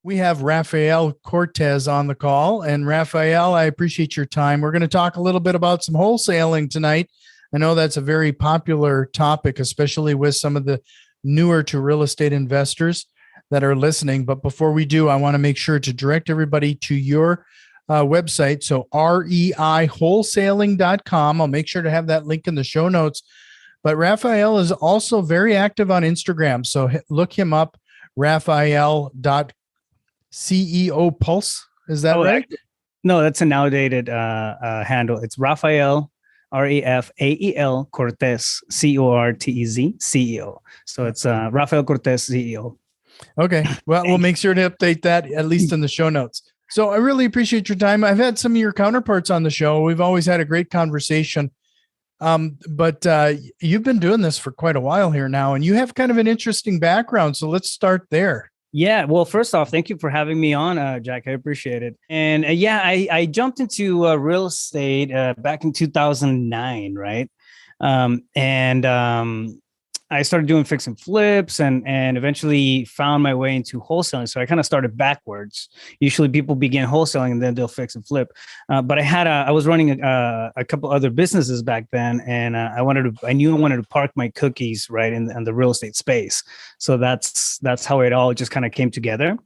We have Rafael Cortez on the call. And Rafael, I appreciate your time. We're going to talk a little bit about some wholesaling tonight. I know that's a very popular topic, especially with some of the newer to real estate investors that are listening. But before we do, I want to make sure to direct everybody to your website. So reiwholesaling.com. I'll make sure to have that link in the show notes. But Rafael is also very active on Instagram. So look him up, Rafael.CEO Pulse. Is that right? No, that's an outdated handle. It's Rafael, Rafael Cortez, Cortez, CEO. So it's Rafael Cortez, CEO. Okay. Well, we'll make sure to update that at least in the show notes. So I really appreciate your time. I've had some of your counterparts on the show. We've always had a great conversation. But you've been doing this for quite a while here now, and you have kind of an interesting background. So let's start there. Yeah. Well, first off, thank you for having me on, Jack. I appreciate it. And I jumped into real estate back in 2009, right? I started doing fix and flips and eventually found my way into wholesaling. So I kind of started backwards. Usually people begin wholesaling and then they'll fix and flip. But I was running a couple other businesses back then, and I knew I wanted to park my cookies right in the real estate space. So that's how it all just kind of came together.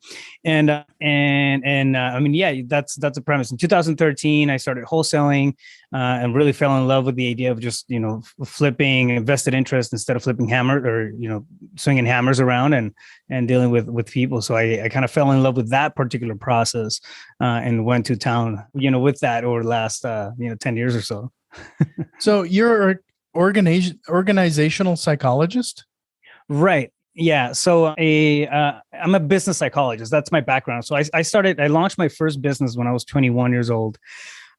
I mean, yeah, that's a premise. In 2013, I started wholesaling and really fell in love with the idea of just, flipping invested interest instead of flipping hammer or, swinging hammers around and dealing with people. So I kind of fell in love with that particular process and went to town, with that over the last, 10 years or so. So you're an organizational psychologist? Right. Yeah. So I'm a business psychologist. That's my background. So I launched my first business when I was 21 years old.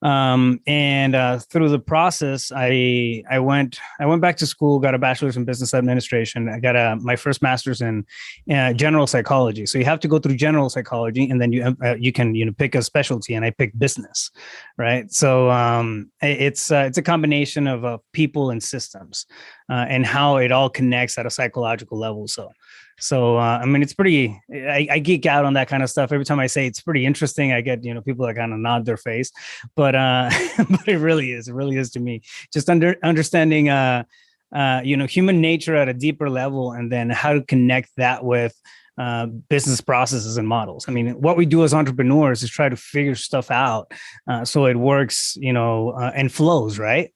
Through the process, I went back to school, got a bachelor's in business administration. I got my first master's in general psychology. So you have to go through general psychology, and then you can pick a specialty. And I picked business, right? So it's a combination of people and systems, and how it all connects at a psychological level. So, I mean, it's pretty, I geek out on that kind of stuff. Every time I say it's pretty interesting, I get, people that kind of nod their face, but it really is to me, just understanding, human nature at a deeper level, and then how to connect that with business processes and models. I mean, what we do as entrepreneurs is try to figure stuff out so it works, and flows, right?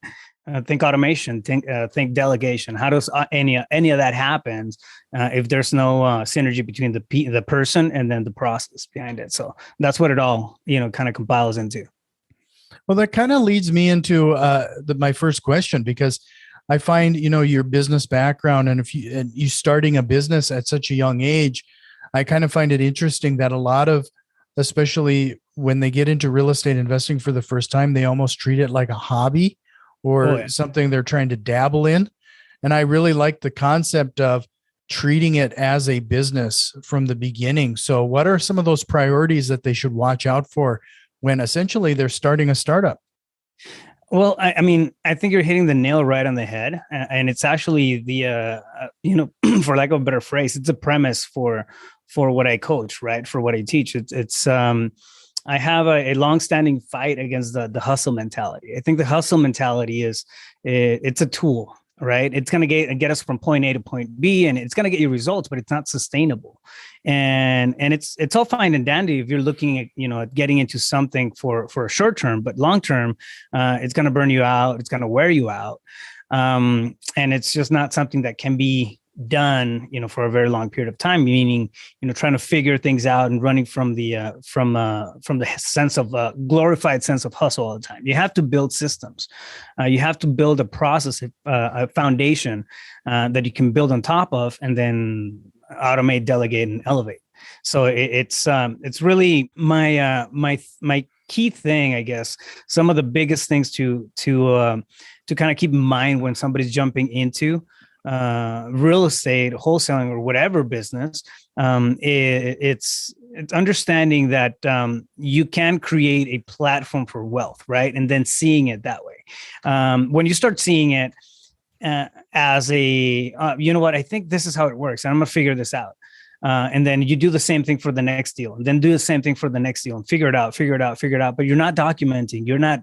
Think automation, think delegation. How does any of that happens if there's no synergy between the person and then the process behind it? So that's what it all kind of compiles into. Well, that kind of leads me into my first question, because I find your business background, and if you starting a business at such a young age, I kind of find it interesting that a lot of, especially when they get into real estate investing for the first time, they almost treat it like a hobby or something they're trying to dabble in. And I really like the concept of treating it as a business from the beginning. So what are some of those priorities that they should watch out for when essentially they're starting a startup? Well, I mean, I think you're hitting the nail right on the head. And it's actually the, for lack of a better phrase, it's a premise for what I coach, right? For what I teach. I have a long-standing fight against the hustle mentality. I think the hustle mentality it's a tool, right? It's going to get us from point A to point B, and it's going to get you results, but it's not sustainable. And it's all fine and dandy if you're looking at, at getting into something for a short term, but long term, it's going to burn you out. It's going to wear you out. And it's just not something that can be done, for a very long period of time, meaning, trying to figure things out and running from the sense of glorified sense of hustle all the time. You have to build systems. You have to build a process, a foundation that you can build on top of, and then automate, delegate, and elevate. So it's really my key thing, I guess. Some of the biggest things to kind of keep in mind when somebody's jumping into real estate, wholesaling, or whatever business, it's understanding that you can create a platform for wealth, right? And then seeing it that way. When you start seeing it as a, I think this is how it works, and I'm gonna figure this out. And then you do the same thing for the next deal, and then do the same thing for the next deal, and figure it out. But you're not documenting, you're not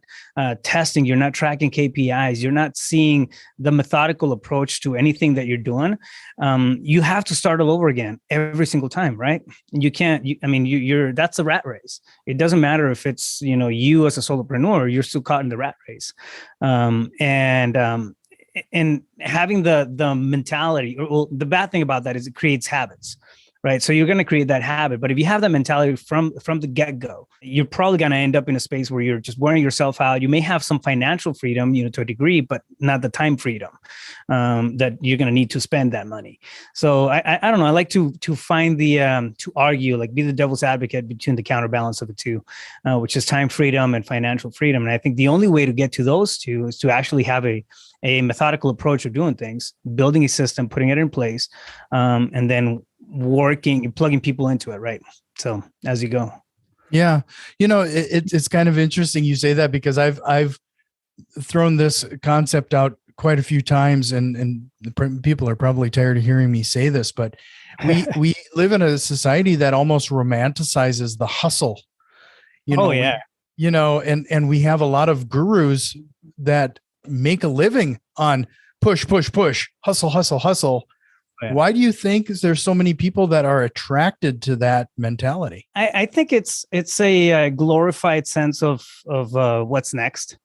testing, you're not tracking KPIs, you're not seeing the methodical approach to anything that you're doing. You have to start all over again every single time, right? You can't. You're that's a rat race. It doesn't matter if it's you as a solopreneur, you're still caught in the rat race, and having the mentality. Well, the bad thing about that is it creates habits. Right. So you're going to create that habit. But if you have that mentality from the get-go, you're probably going to end up in a space where you're just wearing yourself out. You may have some financial freedom, to a degree, but not the time freedom that you're going to need to spend that money. So I don't know. I like to find to argue, like be the devil's advocate between the counterbalance of the two, which is time freedom and financial freedom. And I think the only way to get to those two is to actually have a methodical approach of doing things, building a system, putting it in place, and then plugging people into it, right? So as you go. Yeah. It's kind of interesting you say that, because I've thrown this concept out quite a few times, and people are probably tired of hearing me say this, but we live in a society that almost romanticizes the hustle. And we have a lot of gurus that make a living on push, hustle. Yeah. Why do you think there's so many people that are attracted to that mentality? I think it's a glorified sense of what's next,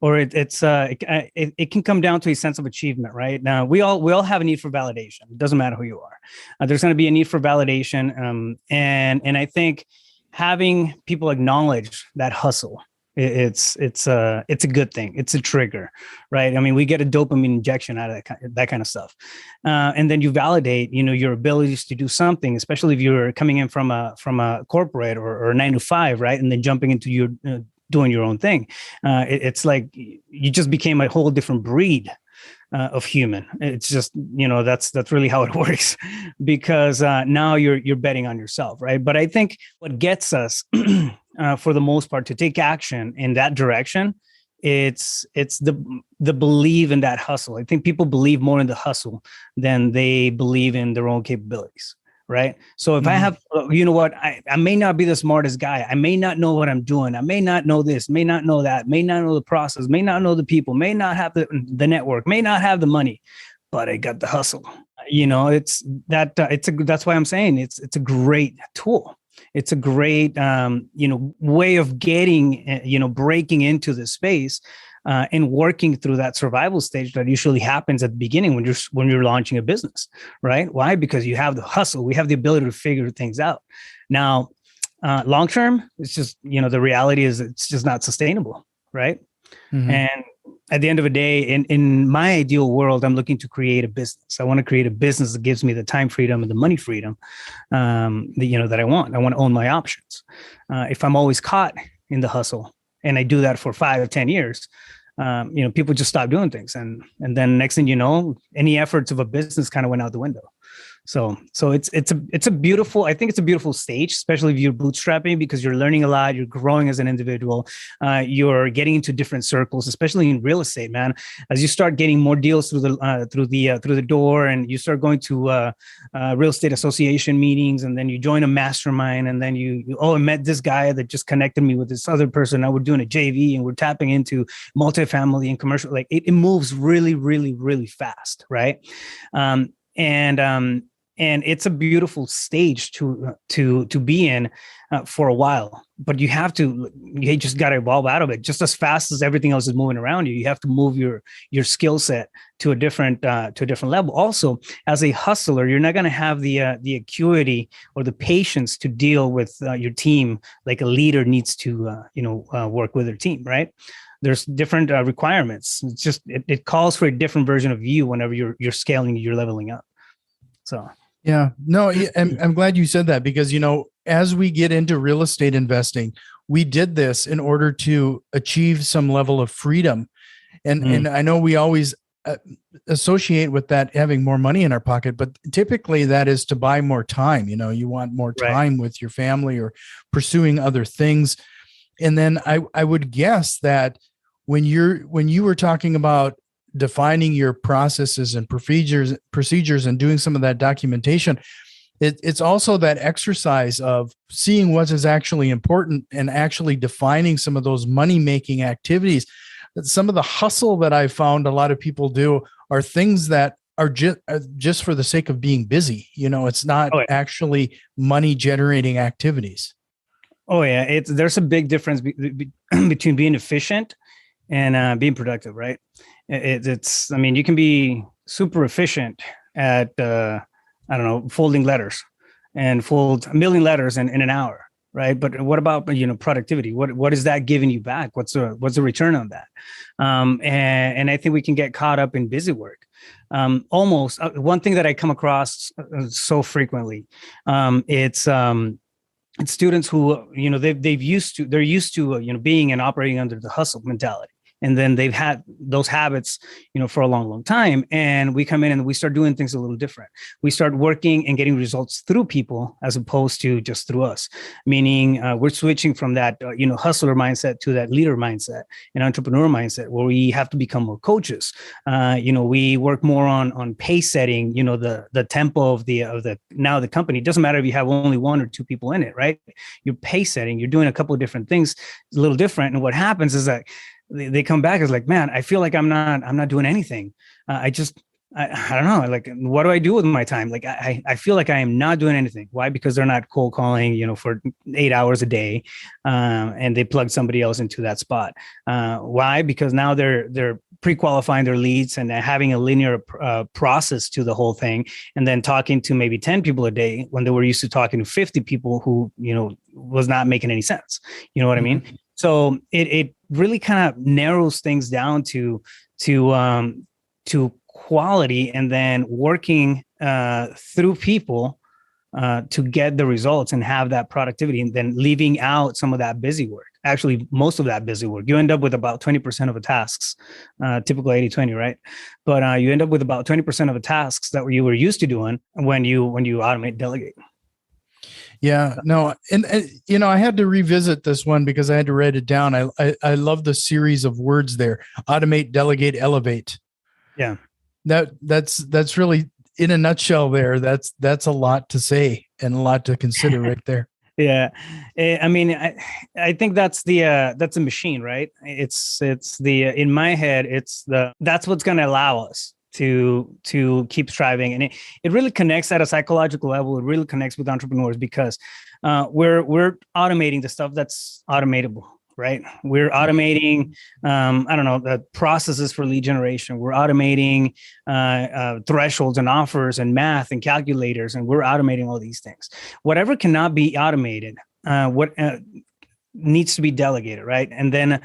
or it can come down to a sense of achievement, right? Now we all have a need for validation. It doesn't matter who you are. There's going to be a need for validation, and I think having people acknowledge that hustle. It's a good thing. It's a trigger, right? I mean, we get a dopamine injection out of that kind of stuff, and then you validate, your abilities to do something, especially if you're coming in from a corporate or a 9-to-5, right? And then jumping into your doing your own thing. It's like you just became a whole different breed of human. It's just, that's really how it works, because now you're betting on yourself, right? But I think what gets us for the most part to take action in that direction, it's the belief in that hustle. I think people believe more in the hustle than they believe in their own capabilities. Right. So if I have, I may not be the smartest guy. I may not know what I'm doing. I may not know this, may not know that, may not know the process, may not know the people, may not have the network, may not have the money, but I got the hustle. That's why I'm saying it's a great tool. It's a great, way of getting, breaking into the space and working through that survival stage that usually happens at the beginning when you're launching a business, right? Why? Because you have the hustle. We have the ability to figure things out. Now, long term, it's just, the reality is it's just not sustainable, right? Mm-hmm. And at the end of the day, in my ideal world, I'm looking to create a business. I want to create a business that gives me the time freedom and the money freedom that I want. I want to own my options. If I'm always caught in the hustle, and I do that for 5 or 10 years, people just stop doing things. And then next thing you know, any efforts of a business kind of went out the window. So it's a beautiful, I think it's a beautiful stage, especially if you're bootstrapping, because you're learning a lot, you're growing as an individual, you're getting into different circles, especially in real estate, man. As you start getting more deals through the door, and you start going to real estate association meetings, and then you join a mastermind, and then I met this guy that just connected me with this other person. Now we're doing a JV, and we're tapping into multifamily and commercial. Like it moves really, really, really fast, right? And it's a beautiful stage to be in for a while, but you just got to evolve out of it just as fast as everything else is moving around you. You have to move your skill set to a different level. Also, as a hustler, you're not going to have the acuity or the patience to deal with your team like a leader needs to work with their team, right? There's different requirements. It's just it calls for a different version of you whenever you're scaling, you're leveling up. So. Yeah, no, I'm glad you said that, because, as we get into real estate investing, we did this in order to achieve some level of freedom. And I know we always associate with that having more money in our pocket, but typically that is to buy more time. You want more time with your family or pursuing other things. And then I would guess that when you were talking about defining your processes and procedures and doing some of that documentation, it's also that exercise of seeing what is actually important and actually defining some of those money-making activities. Some of the hustle that I found a lot of people do are things that are just for the sake of being busy. It's not actually money-generating activities. Oh yeah, there's a big difference between being efficient and being productive, right? I mean, you can be super efficient at I don't know, folding letters and fold 1 million letters in an hour, right? But what about productivity? What is that giving you back? What's the return on that? And I think we can get caught up in busy work. Almost one thing that I come across so frequently, it's students who they're used to being and operating under the hustle mentality, and then they've had those habits for a long time, and we come in and we start doing things a little different. We start working and getting results through people as opposed to just through us, meaning we're switching from that hustler mindset to that leader mindset and entrepreneur mindset, where we have to become more coaches. We work more on pace setting, the tempo of the company. It doesn't matter if you have only 1 or 2 people in it, right? You're pace setting, you're doing a couple of different things, a little different. And what happens is that they come back as like, man, I feel like I'm not doing anything. I don't know. Like, what do I do with my time? Like, I feel like I am not doing anything. Why? Because they're not cold calling, for 8 hours a day, and they plug somebody else into that spot. Why? Because now they're pre-qualifying their leads and having a linear process to the whole thing, and then talking to maybe 10 people a day when they were used to talking to 50 people who was not making any sense. You know what I mean? So it really kind of narrows things down to quality, and then working through people to get the results and have that productivity, and then leaving out some of that busy work. Actually, most of that busy work, you end up with about 20% of the tasks, typical 80-20, right? But you end up with about 20% of the tasks that you were used to doing when you automate, delegate. Yeah, no. And I had to revisit this one because I had to write it down. I love the series of words there: automate, delegate, elevate. Yeah. That's really, in a nutshell there. That's a lot to say and a lot to consider right there. Yeah. I mean, I think that's a machine, right? It's in my head, that's what's going to allow us to keep striving. And it really connects at a psychological level. It really connects with entrepreneurs because we're automating the stuff that's automatable, right? We're automating, the processes for lead generation. We're automating thresholds and offers and math and calculators, and we're automating all these things. Whatever cannot be automated, needs to be delegated, right? And then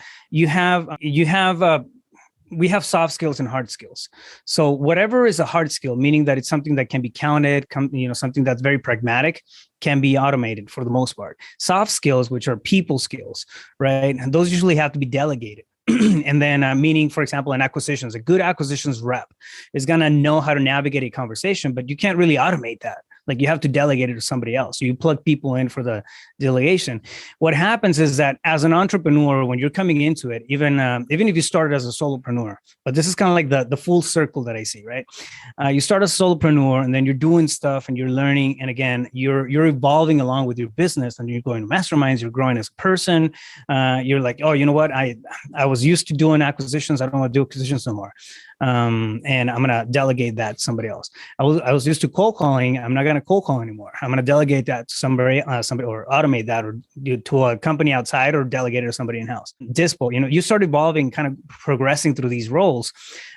we have soft skills and hard skills. So whatever is a hard skill, meaning that it's something that can be counted, something that's very pragmatic, can be automated for the most part. Soft skills, which are people skills, right? And those usually have to be delegated. And then meaning, for example, in acquisitions, a good acquisitions rep is going to know how to navigate a conversation, but you can't really automate that. Like, you have to delegate it to somebody else. So you plug people in for the delegation. What happens is that as an entrepreneur, when you're coming into it, even if you started as a solopreneur, but this is kind of like the full circle that I see, right? You start as a solopreneur, and then you're doing stuff and you're learning. And again, you're evolving along with your business, and you're going to masterminds, you're growing as a person. You're like, oh, you know what? I was used to doing acquisitions. I don't want to do acquisitions no more. And I'm going to delegate that to somebody else. I was used to cold calling. I'm not going to cold call anymore. I'm going to delegate that to somebody, or automate that, or do to a company outside, or delegate it to somebody in-house. Dispo, you start evolving, kind of progressing through these roles.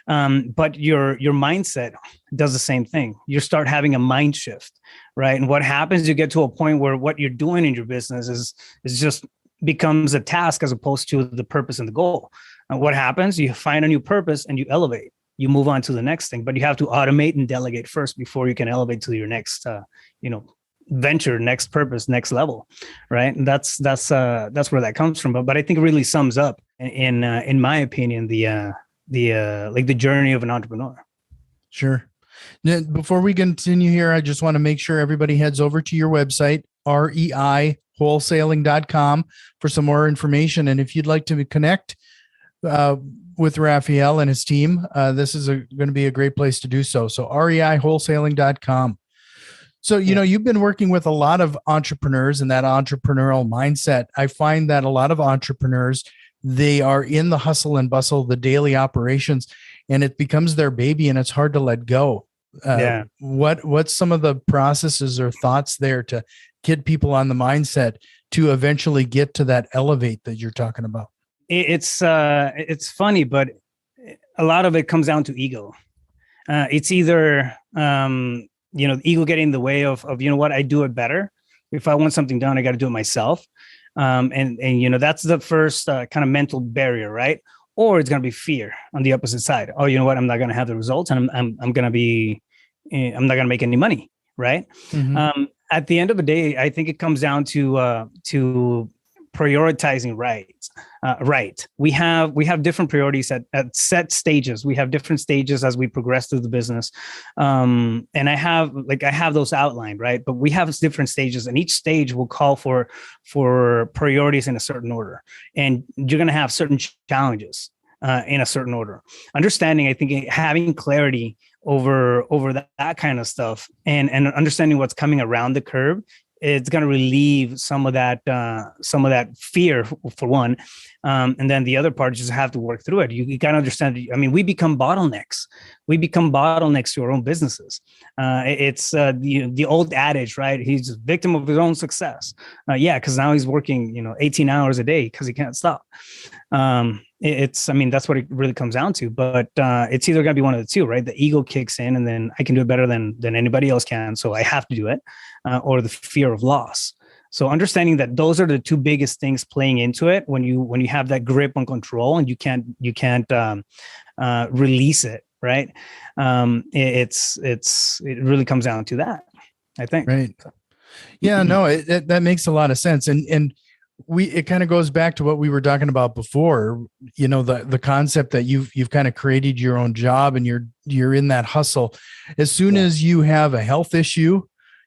But your mindset does the same thing. You start having a mind shift, right? And what happens, you get to a point where what you're doing in your business is just becomes a task as opposed to the purpose and the goal. What happens? You find a new purpose and you elevate. You move on to the next thing, but you have to automate and delegate first before you can elevate to your next, venture, next purpose, next level, right? And that's where that comes from. But I think it really sums up, in my opinion, the journey of an entrepreneur. Sure. Now, before we continue here, I just want to make sure everybody heads over to your website, REIWholesaling.com, for some more information. And if you'd like to connect with Rafael and his team, this is going to be a great place to do so. So REIWholesaling.com. So, you've been working with a lot of entrepreneurs and that entrepreneurial mindset. I find that a lot of entrepreneurs, they are in the hustle and bustle, the daily operations, and it becomes their baby and it's hard to let go. What's some of the processes or thoughts there to get people on the mindset to eventually get to that elevate that you're talking about? It's funny, but a lot of it comes down to ego. It's either, ego getting in the way of, what, I do it better. If I want something done, I got to do it myself. And that's the first kind of mental barrier, right? Or it's going to be fear on the opposite side. Oh, you know what? I'm not going to have the results, and I'm not going to make any money, right? Mm-hmm. At the end of the day, I think it comes down to prioritizing right. We have different priorities at set stages. We have different stages as we progress through the business. And I have those outlined, right? But we have different stages, and each stage will call for priorities in a certain order. And you're going to have certain challenges in a certain order. Understanding, I think, having clarity over that kind of stuff and understanding what's coming around the curve, it's going to relieve some of that fear, for one. And then the other part is just have to work through it. You got to understand. I mean, we become bottlenecks. We become bottlenecks to our own businesses. It's the old adage, right? He's a victim of his own success. Because now he's working, 18 hours a day because he can't stop. That's what it really comes down to. But it's either going to be one of the two, right? The ego kicks in, and then I can do it better than anybody else can, so I have to do it, or the fear of loss. So understanding that those are the two biggest things playing into it when you have that grip on control and you can't release it, right? It really comes down to that, I think. Right. Yeah. No, that makes a lot of sense, and it kind of goes back to what we were talking about before, the concept that you've kind of created your own job and you're in that hustle. As soon as you have a health issue,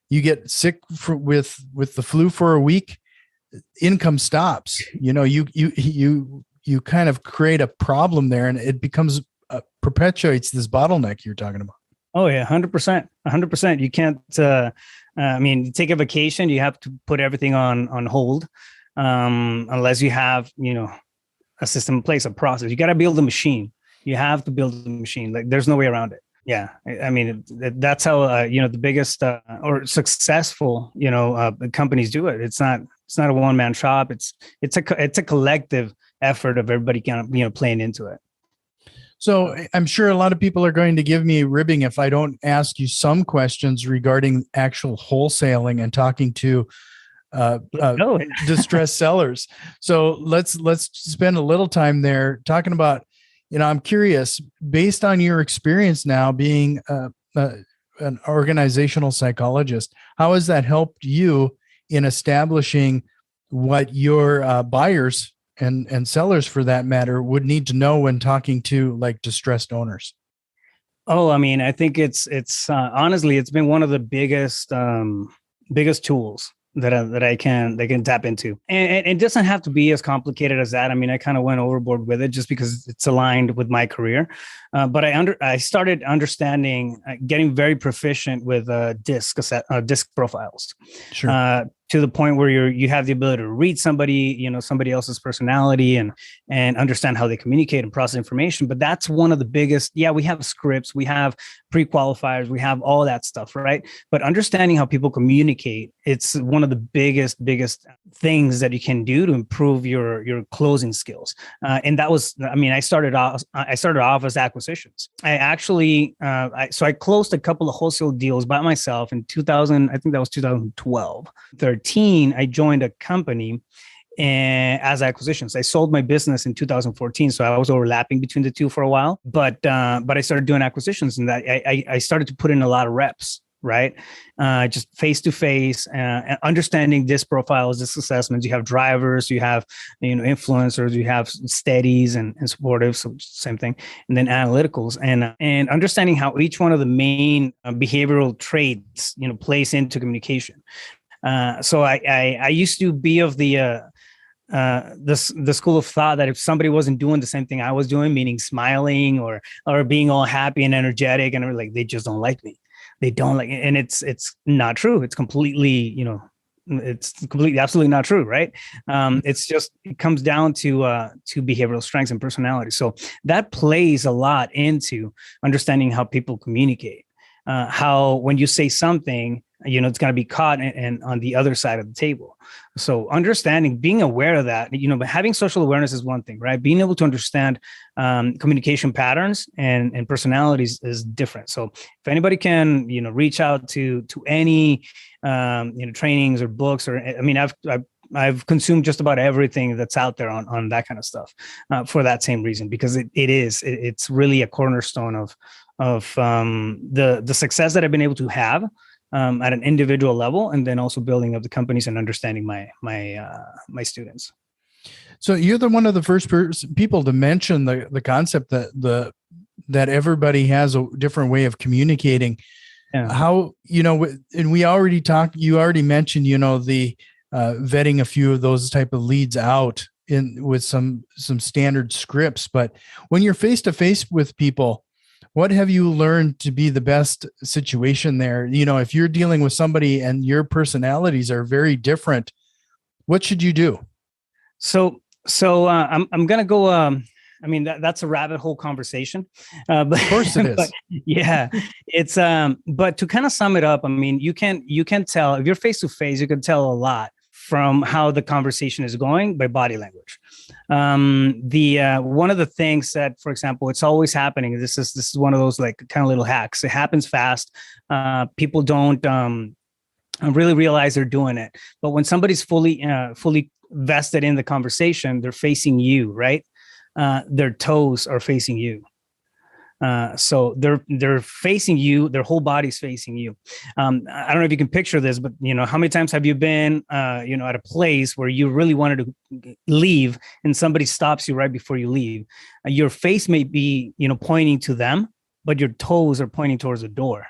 you get sick with the flu for a week, income stops. You kind of create a problem there, and it becomes perpetuates this bottleneck you're talking about. Oh yeah, 100%. You can't. Take a vacation, you have to put everything on hold. Unless you have, a system in place, a process. You got to build a machine. You have to build a machine. Like, there's no way around it. Yeah. That's how, the biggest or successful, companies do it. It's not a one-man shop. It's a collective effort of everybody kind of, playing into it. So I'm sure a lot of people are going to give me ribbing if I don't ask you some questions regarding actual wholesaling and talking to distressed sellers. So let's spend a little time there talking about, I'm curious, based on your experience now being an organizational psychologist, how has that helped you in establishing what your buyers and sellers, for that matter, would need to know when talking to like distressed owners? Oh, I think it's honestly, it's been one of the biggest tools that they can tap into, and it doesn't have to be as complicated as that. I kind of went overboard with it just because it's aligned with my career, but I started understanding, getting very proficient with disc profiles. Sure. To the point where you have the ability to read somebody, somebody else's personality and understand how they communicate and process information. But that's one of the biggest. Yeah, we have scripts, we have pre-qualifiers, we have all that stuff, right? But understanding how people communicate, it's one of the biggest things that you can do to improve your closing skills. And that was, I started off as acquisitions. I actually, I closed a couple of wholesale deals by myself in 2000. I think that was 2012. 13, I joined a company as acquisitions. I sold my business in 2014, so I was overlapping between the two for a while. But I started doing acquisitions, and that I started to put in a lot of reps, right? Just face to face, understanding disc profiles, disc assessments. You have drivers, you have influencers, you have steadies and supportives, so same thing, and then analyticals, and understanding how each one of the main behavioral traits plays into communication. So I used to be of the school of thought that if somebody wasn't doing the same thing I was doing, meaning smiling or being all happy and energetic, and like, they just don't like me. They don't like, and it's not true. It's completely, it's completely, absolutely not true, right? It's just, it comes down to behavioral strengths and personality. So that plays a lot into understanding how people communicate. How when you say something, it's going to be caught and on the other side of the table. So understanding, being aware of that, but having social awareness is one thing, right? Being able to understand communication patterns and personalities is different. So if anybody can, reach out to any, trainings or books, or, I mean, I've consumed just about everything that's out there on that kind of stuff for that same reason, because it's really a cornerstone of the success that I've been able to have at an individual level, and then also building up the companies and understanding my students. So you're one of the first people to mention the concept that everybody has a different way of communicating. Yeah. How, and we already talked, you already mentioned, the vetting a few of those type of leads out with some standard scripts, but when you're face to face with people, what have you learned to be the best situation there? If you're dealing with somebody and your personalities are very different, what should you do? So I'm going to go, I mean, that's a rabbit hole conversation. But, of course it is. But yeah, it's, but to kind of sum it up, I mean, you can tell if you're face to face, you can tell a lot from how the conversation is going by body language. One of the things that, for example, it's always happening. This is one of those like kind of little hacks. It happens fast. People don't really realize they're doing it. But when somebody's fully vested in the conversation, they're facing you, right? Their toes are facing you. So they're facing you, their whole body's facing you. I don't know if you can picture this, but how many times have you been, at a place where you really wanted to leave and somebody stops you right before you leave? Your face may be, pointing to them, but your toes are pointing towards the door.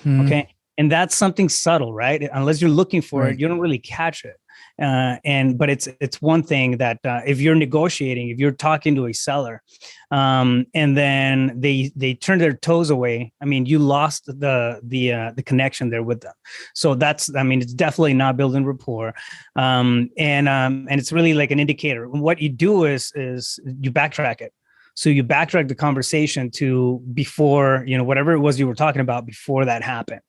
Mm-hmm. Okay. And that's something subtle, right? Unless you're looking for it, you don't really catch it. But it's one thing that if you're negotiating, if you're talking to a seller, and then they turn their toes away, I mean, you lost the connection there with them. So it's definitely not building rapport, and it's really like an indicator. What you do is you backtrack it. So you backtrack the conversation to before, whatever it was you were talking about before that happened,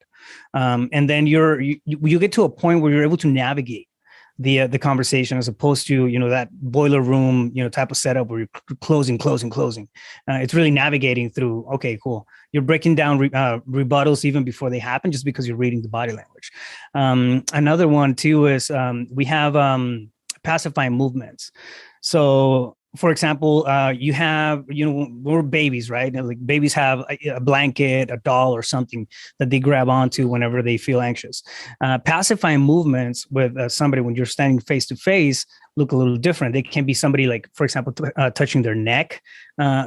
and then you get to a point where you're able to navigate the conversation, as opposed to, that boiler room, type of setup where you're closing. It's really navigating through, okay, cool. You're breaking down rebuttals even before they happen, just because you're reading the body language. Another one too is we have pacifying movements. So, for example, you have, we're babies, right? Like babies have a blanket, a doll, or something that they grab onto whenever they feel anxious. Pacifying movements with somebody when you're standing face to face look a little different. They can be somebody like, for example, touching their neck,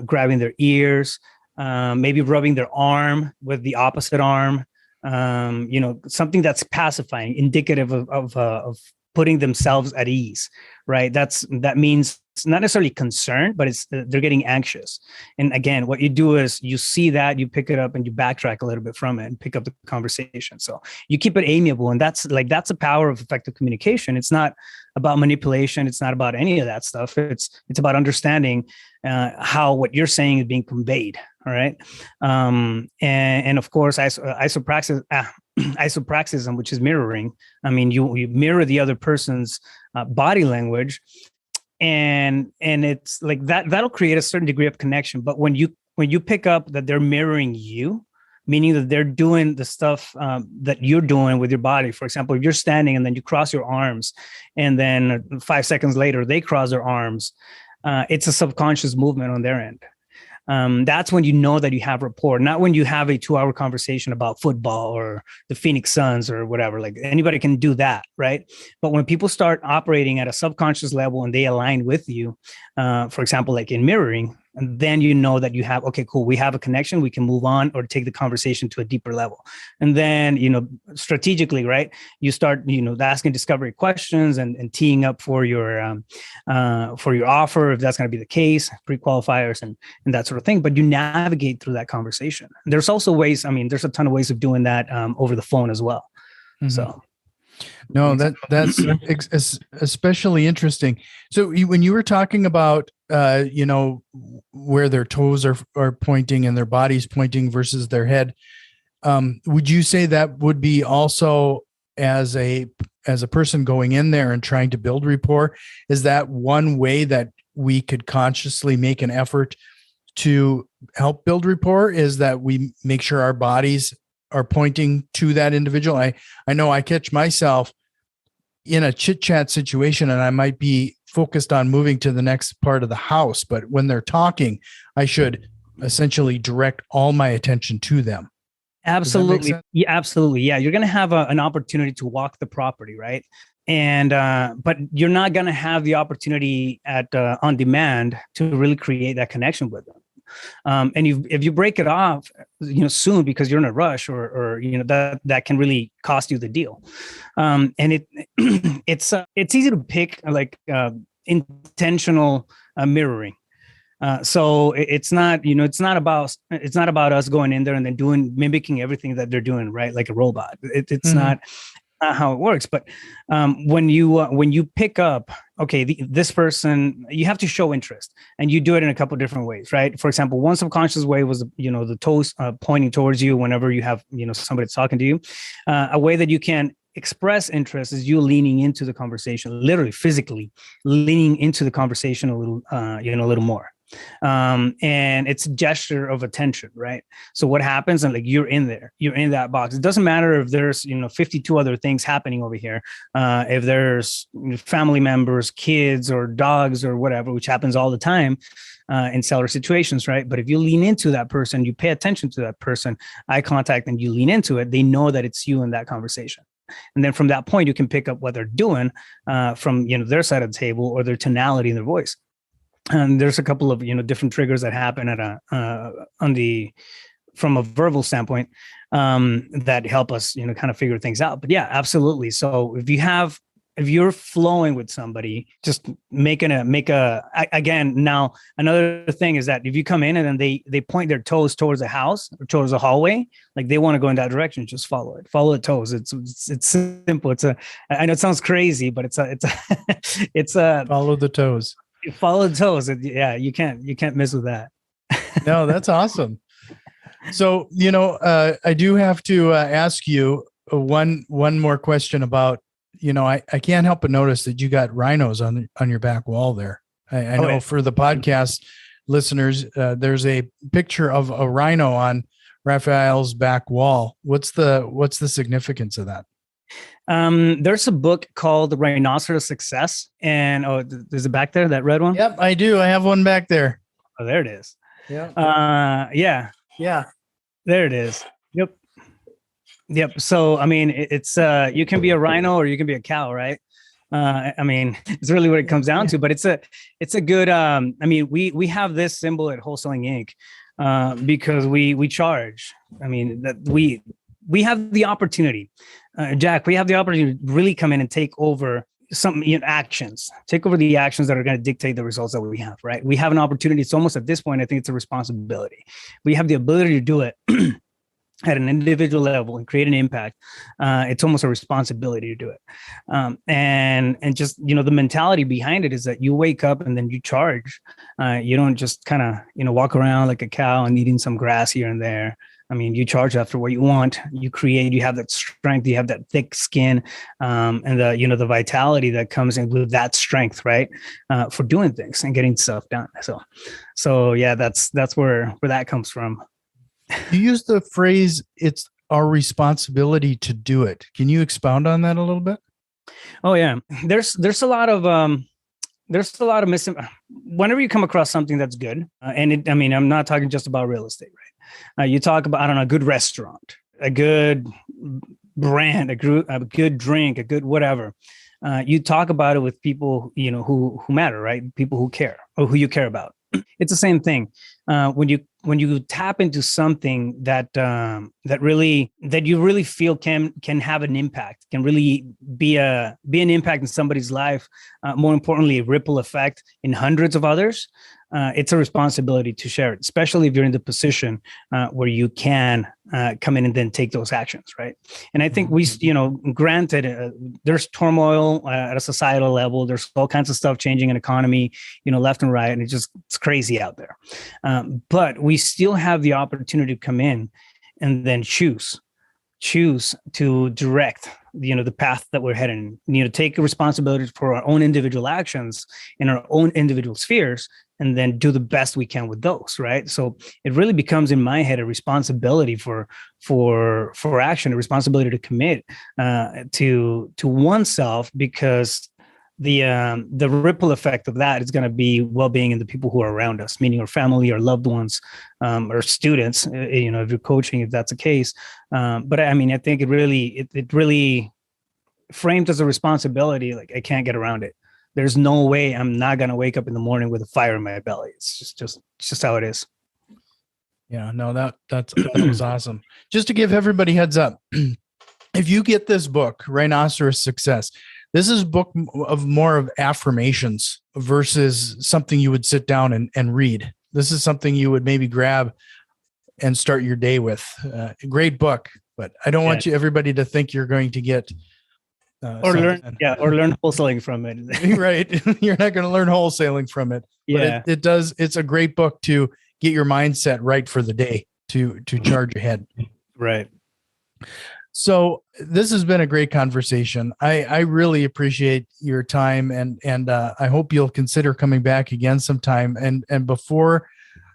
grabbing their ears, maybe rubbing their arm with the opposite arm. Something that's pacifying, indicative of putting themselves at ease, right? That means it's not necessarily concerned, but they're getting anxious. And again, what you do is you see that, you pick it up and you backtrack a little bit from it and pick up the conversation. So you keep it amiable. And that's the power of effective communication. It's not about manipulation. It's not about any of that stuff. It's about understanding how what you're saying is being conveyed. All right. And of course, isopraxism, which is mirroring. I mean, you mirror the other person's body language, and it's like that'll create a certain degree of connection. But when you pick up that they're mirroring you, meaning that they're doing the stuff that you're doing with your body. For example, if you're standing and then you cross your arms, and then 5 seconds later they cross their arms, it's a subconscious movement on their end. That's when you know that you have rapport, not when you have a 2-hour conversation about football or the Phoenix Suns or whatever. Like anybody can do that, right? But when people start operating at a subconscious level and they align with you, for example, like in mirroring, And then you know that you have, okay, cool, we have a connection, we can move on or take the conversation to a deeper level. And then, strategically, right, you start, asking discovery questions and teeing up for your offer, if that's going to be the case, pre-qualifiers and that sort of thing. But you navigate through that conversation. There's also ways, there's a ton of ways of doing that over the phone as well. Mm-hmm. So. No, that's especially interesting. So when you were talking about, where their toes are pointing and their body's pointing versus their head, would you say that would be also as a person going in there and trying to build rapport? Is that one way that we could consciously make an effort to help build rapport? Is that we make sure our bodies are pointing to that individual? I know I catch myself in a chit chat situation and I might be focused on moving to the next part of the house, but when they're talking, I should essentially direct all my attention to them. Absolutely. Yeah, absolutely. Yeah. You're going to have an opportunity to walk the property, right? And, but you're not going to have the opportunity on demand to really create that connection with them. And if you break it off, soon because you're in a rush or that can really cost you the deal. And it's easy to pick intentional mirroring. So it's not about us going in there and then mimicking everything that they're doing, right? Like a robot. It's not how it works. But when you pick up, okay, this person, you have to show interest, and you do it in a couple of different ways, right? For example, one subconscious way was the toes pointing towards you whenever you have somebody that's talking to you. A way that you can express interest is you leaning into the conversation, literally physically leaning into the conversation a little more. And it's a gesture of attention, right? So what happens, and you're in that box. It doesn't matter if there's 52 other things happening over here, if there's family members, kids, or dogs, or whatever, which happens all the time in seller situations, right? But if you lean into that person, you pay attention to that person, eye contact, and you lean into it, they know that it's you in that conversation. And then from that point, you can pick up what they're doing from their side of the table or their tonality in their voice. And there's a couple of different triggers that happen from a verbal standpoint that help us kind of figure things out. But yeah, absolutely. So if you're flowing with somebody, just again, now another thing is that if you come in and then they point their toes towards a house or towards a hallway, like they want to go in that direction, just follow the toes. It's simple. I know it sounds crazy, but it's a follow the toes. Follow the toes. Yeah, you can't miss with that. No, that's awesome. So, I do have to ask you one more question about, I can't help but notice that you got rhinos on your back wall there. I know for the podcast listeners, there's a picture of a rhino on Rafael's back wall. What's the significance of that? There's a book called The Rhinoceros Success, and is it back there, that red one? Yep, I do. I have one back there. Oh, there it is. Yeah. Yeah. There it is. Yep. So, it's you can be a rhino or you can be a cow, right? It's really what it comes down to. But it's a good. We have this symbol at Wholesaling Inc. Because we charge. That we have the opportunity. Jack, we have the opportunity to really come in and take over take over the actions that are going to dictate the results that we have, right? We have an opportunity. It's almost at this point, I think it's a responsibility. We have the ability to do it at an individual level and create an impact. It's almost a responsibility to do it. And just, the mentality behind it is that you wake up and then you charge. You don't just kind of, walk around like a cow and eating some grass here and there. You charge after what you want. You create. You have that strength. You have that thick skin, and the vitality that comes in with that strength, right, for doing things and getting stuff done. So yeah, that's where that comes from. You use the phrase "it's our responsibility to do it." Can you expound on that a little bit? Oh yeah, there's a lot of whenever you come across something that's good, and I'm not talking just about real estate, right? You talk about, a good restaurant, a good brand, a good drink, a good whatever. You talk about it with people, who matter, right? People who care or who you care about. It's the same thing. When you tap into something that you really feel can have an impact, can really be an impact in somebody's life. More importantly, a ripple effect in hundreds of others. It's a responsibility to share it, especially if you're in the position where you can come in and then take those actions, right? And I think granted, there's turmoil at a societal level. There's all kinds of stuff changing in economy, left and right, and it's crazy out there. But we still have the opportunity to come in and then choose to direct the path that we're heading, take responsibility for our own individual actions in our own individual spheres, and then do the best we can with those, right? So it really becomes, in my head, a responsibility for action, a responsibility to commit to oneself, because the ripple effect of that is going to be well-being in the people who are around us, meaning our family, our loved ones, or students, if you're coaching, if that's the case. But I mean, I think it really framed as a responsibility. Like, I can't get around it. There's no way I'm not going to wake up in the morning with a fire in my belly. It's just how it is. Yeah, no, that was awesome. Just to give everybody heads up, if you get this book, Rhinoceros Success, this is a book of more of affirmations versus something you would sit down and read. This is something you would maybe grab and start your day with. Great book, but I don't want everybody to think you're going to get learn wholesaling from it. Right. You're not going to learn wholesaling from it. Yeah. But it's a great book to get your mindset right for the day, to charge ahead. Right. So this has been a great conversation. I really appreciate your time, and I hope you'll consider coming back again sometime. And before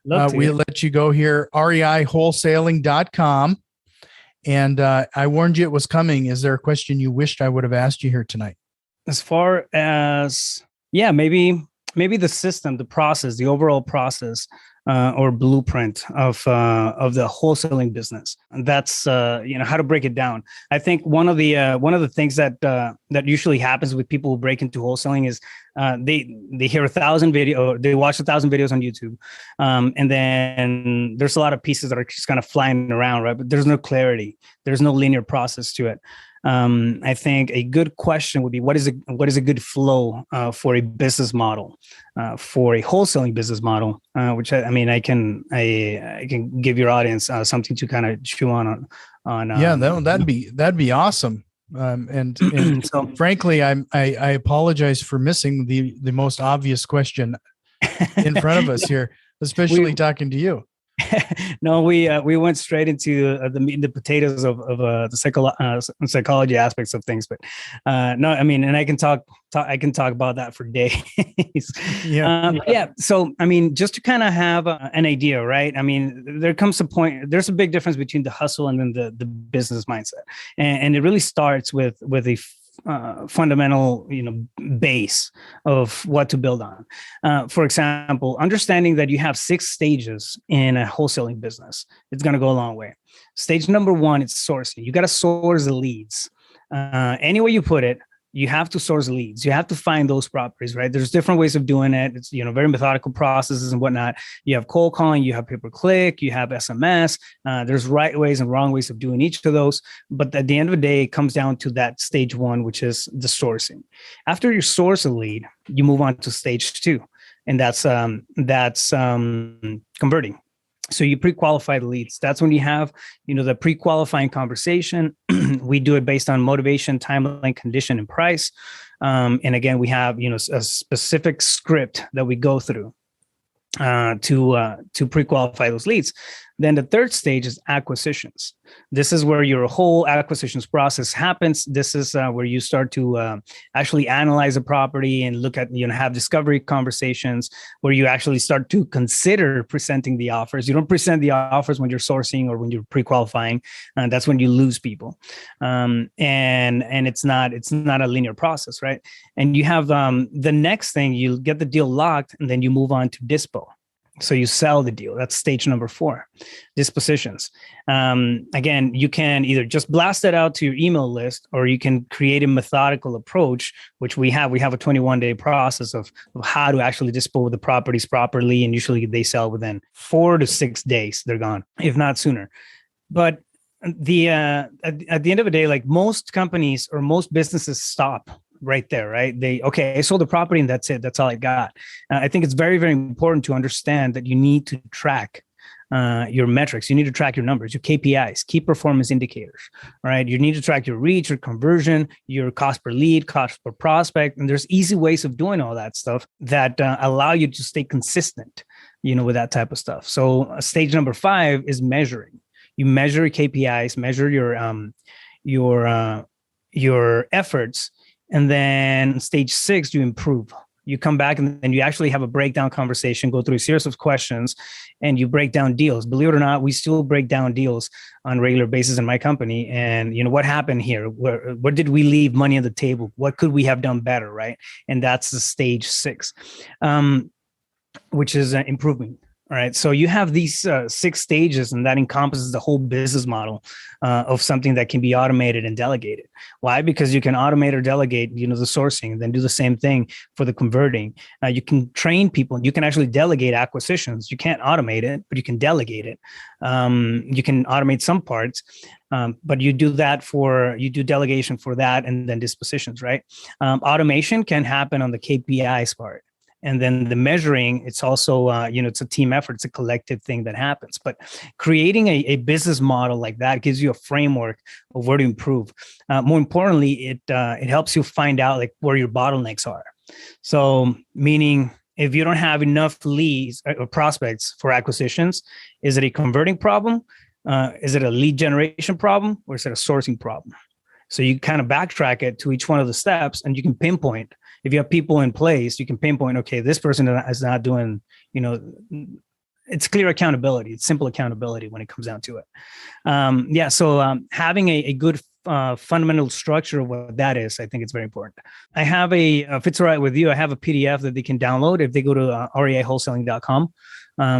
we let you go here, reiwholesaling.com. And I warned you it was coming. Is there a question you wished I would have asked you here tonight? As far as, maybe the system, the process, the overall process, or blueprint of the wholesaling business. And that's how to break it down. I think one of the things that usually happens with people who break into wholesaling is they hear 1,000 video, they watch 1,000 videos on YouTube, and then there's a lot of pieces that are just kind of flying around, right? But there's no clarity. There's no linear process to it. I think a good question would be, what is a good flow for a business model, for a wholesaling business model, which I can give your audience something to kind of chew on. That'd be awesome. And so, frankly, I apologize for missing the most obvious question in front of us here, especially talking to you. No, we went straight into the meat and the potatoes of the psychology aspects of things, but no, I mean, and I can talk about that for days. So, I mean, just to kind of have an idea, right? I mean, there comes a point. There's a big difference between the hustle and then the business mindset, and it really starts with a fundamental, base of what to build on. For example, understanding that you have 6 stages in a wholesaling business, it's going to go a long way. Stage number 1 is sourcing. You got to source the leads. Any way you put it, you have to source leads. You have to find those properties, right? There's different ways of doing it. It's, very methodical processes and whatnot. You have cold calling, you have pay-per-click, you have SMS. There's right ways and wrong ways of doing each of those. But at the end of the day, it comes down to that stage 1, which is the sourcing. After you source a lead, you move on to stage 2, and that's converting. So you pre-qualify the leads. That's when you have, the pre-qualifying conversation. We do it based on motivation, timeline, condition, and price. And again, we have, a specific script that we go through to pre-qualify those leads. Then the third stage is acquisitions. This is where your whole acquisitions process happens. This is where you start to actually analyze a property and look at, have discovery conversations, where you actually start to consider presenting the offers. You don't present the offers when you're sourcing or when you're pre-qualifying. That's when you lose people. And it's not a linear process, right? And you have the next thing, you get the deal locked, and then you move on to dispo. So you sell the deal. That's stage number 4, dispositions. Again, you can either just blast it out to your email list, or you can create a methodical approach, which we have. We have a 21-day process of how to actually dispose of the properties properly. And usually they sell within 4 to 6 days. They're gone, if not sooner. But at the end of the day, like most companies or most businesses stop right there, right? I sold the property and that's it. That's all I got. I think it's very, very important to understand that you need to track your metrics. You need to track your numbers, your KPIs, key performance indicators, right? You need to track your reach, your conversion, your cost per lead, cost per prospect. And there's easy ways of doing all that stuff that allow you to stay consistent, with that type of stuff. So stage number 5 is measuring. You measure KPIs, measure your efforts. And then stage 6, you improve. You come back and then you actually have a breakdown conversation, go through a series of questions, and you break down deals. Believe it or not, we still break down deals on a regular basis in my company. And what happened here? Where did we leave money on the table? What could we have done better, right? And that's the stage 6, which is improvement. All right. So you have these 6 stages, and that encompasses the whole business model of something that can be automated and delegated. Why? Because you can automate or delegate, the sourcing, and then do the same thing for the converting. You can train people. You can actually delegate acquisitions. You can't automate it, but you can delegate it. You can automate some parts, but you do delegation for that, and then dispositions, right? Automation can happen on the KPIs part. And then the measuring, it's also, it's a team effort. It's a collective thing that happens. But creating a business model like that gives you a framework of where to improve. More importantly, it helps you find out like where your bottlenecks are. So meaning if you don't have enough leads or prospects for acquisitions, is it a converting problem? Is it a lead generation problem? Or is it a sourcing problem? So you kind of backtrack it to each one of the steps, and you can pinpoint. If you have people in place, you can pinpoint, okay, this person is not doing, it's clear accountability. It's simple accountability when it comes down to it. So having a good fundamental structure of what that is, I think it's very important. I have if it's all right with you, I have a PDF that they can download. If they go to reiwholesaling.com,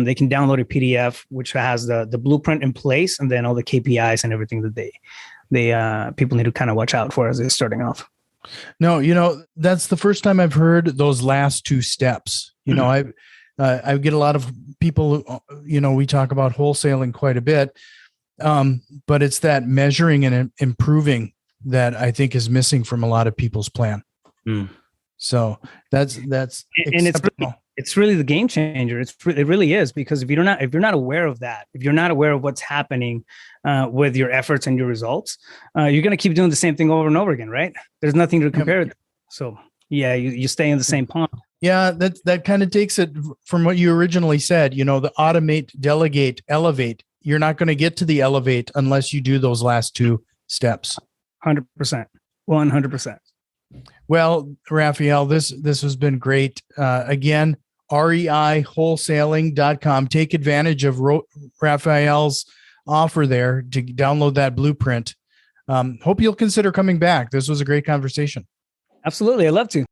they can download a PDF which has the blueprint in place, and then all the KPIs and everything that they people need to kind of watch out for as they're starting off. No, that's the first time I've heard those last 2 steps. I get a lot of people, we talk about wholesaling quite a bit, but it's that measuring and improving that I think is missing from a lot of people's plan. So that's and it's really the game changer. It really is, because if you're not aware of that, if you're not aware of what's happening with your efforts and your results, you're going to keep doing the same thing over and over again, right? There's nothing to compare it. So yeah, you stay in the same pond. Yeah, that kind of takes it from what you originally said, the automate, delegate, elevate. You're not going to get to the elevate unless you do those last 2 steps. 100%. 100%. Well, Rafael, this has been great. Again, reiwholesaling.com. Take advantage of Rafael's offer there to download that blueprint. Hope you'll consider coming back. This was a great conversation. Absolutely. I'd love to.